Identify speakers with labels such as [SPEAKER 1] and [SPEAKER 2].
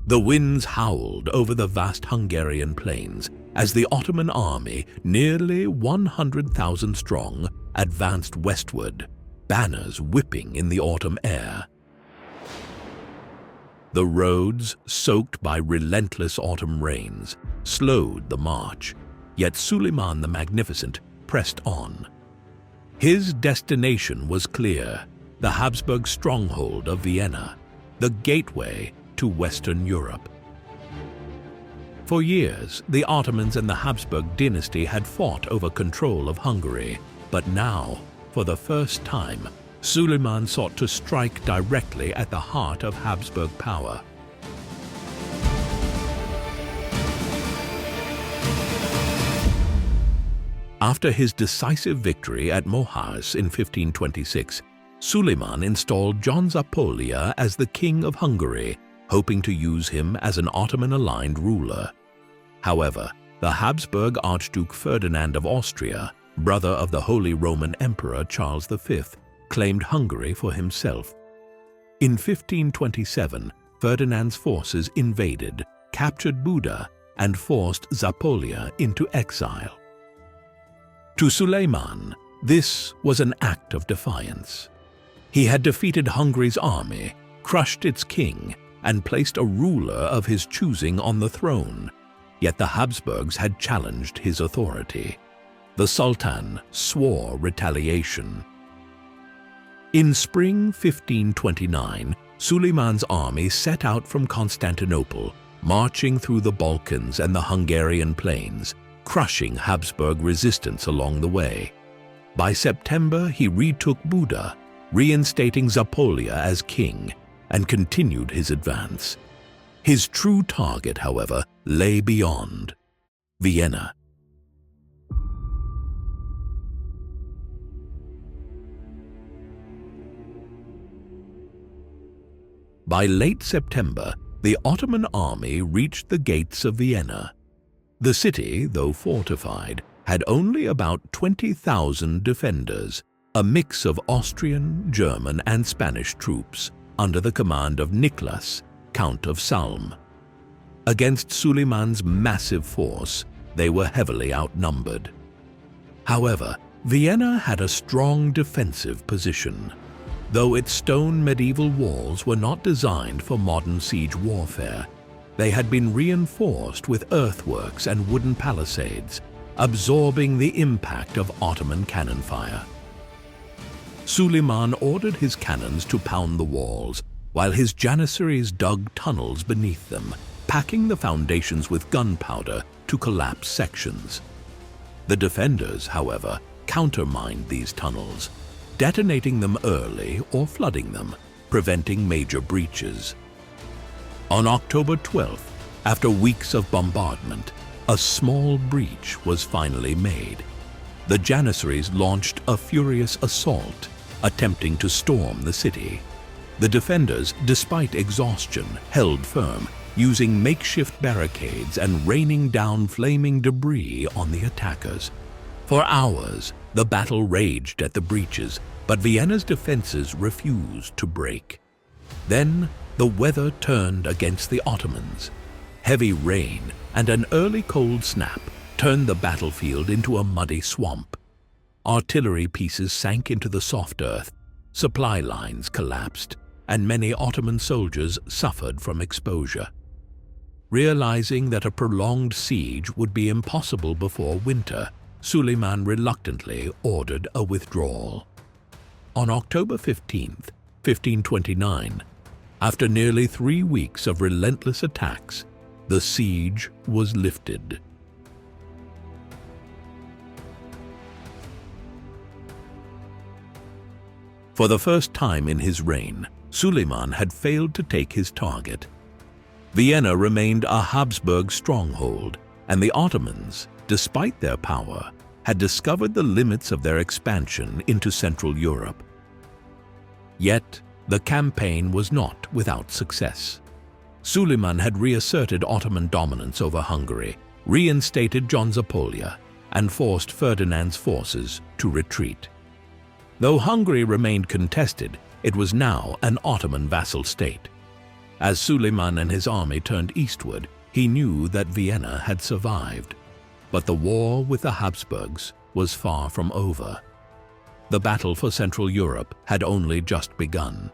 [SPEAKER 1] The winds howled over the vast Hungarian plains as the Ottoman army, nearly 100,000 strong, advanced westward, banners whipping in the autumn air. The roads, soaked by relentless autumn rains, slowed the march, yet Suleiman the Magnificent pressed on. His destination was clear: the Habsburg stronghold of Vienna, the gateway to Western Europe. For years, the Ottomans and the Habsburg dynasty had fought over control of Hungary, but now, for the first time, Suleiman sought to strike directly at the heart of Habsburg power. After his decisive victory at Mohács in 1526, Suleiman installed John Zápolya as the King of Hungary, hoping to use him as an Ottoman-aligned ruler. However, the Habsburg Archduke Ferdinand of Austria, brother of the Holy Roman Emperor Charles V, claimed Hungary for himself. In 1527, Ferdinand's forces invaded, captured Buda, and forced Zápolya into exile. To Suleiman, this was an act of defiance. He had defeated Hungary's army, crushed its king, and placed a ruler of his choosing on the throne. Yet the Habsburgs had challenged his authority. The Sultan swore retaliation. In spring 1529, Suleiman's army set out from Constantinople, marching through the Balkans and the Hungarian plains, crushing Habsburg resistance along the way. By September, he retook Buda, reinstating Zápolya as king, and continued his advance. His true target, however, lay beyond: Vienna. By late September, the Ottoman army reached the gates of Vienna. The city, though fortified, had only about 20,000 defenders, a mix of Austrian, German, and Spanish troops, under the command of Niklas, Count of Salm. Against Suleiman's massive force, they were heavily outnumbered. However, Vienna had a strong defensive position. Though its stone medieval walls were not designed for modern siege warfare, they had been reinforced with earthworks and wooden palisades, absorbing the impact of Ottoman cannon fire. Suleiman ordered his cannons to pound the walls, while his janissaries dug tunnels beneath them, packing the foundations with gunpowder to collapse sections. The defenders, however, countermined these tunnels, detonating them early or flooding them, preventing major breaches. On October 12th, after weeks of bombardment, a small breach was finally made. The janissaries launched a furious assault, attempting to storm the city. The defenders, despite exhaustion, held firm, using makeshift barricades and raining down flaming debris on the attackers. For hours, the battle raged at the breaches, but Vienna's defenses refused to break. Then, the weather turned against the Ottomans. Heavy rain and an early cold snap turned the battlefield into a muddy swamp. Artillery pieces sank into the soft earth, supply lines collapsed, and many Ottoman soldiers suffered from exposure. Realizing that a prolonged siege would be impossible before winter, Suleiman reluctantly ordered a withdrawal. On October 15th, 1529, after nearly 3 weeks of relentless attacks, the siege was lifted. For the first time in his reign, Suleiman had failed to take his target. Vienna remained a Habsburg stronghold, and the Ottomans, despite their power, had discovered the limits of their expansion into Central Europe. Yet, the campaign was not without success. Suleiman had reasserted Ottoman dominance over Hungary, reinstated John Zápolya, and forced Ferdinand's forces to retreat. Though Hungary remained contested, it was now an Ottoman vassal state. As Suleiman and his army turned eastward, he knew that Vienna had survived. But the war with the Habsburgs was far from over. The battle for Central Europe had only just begun.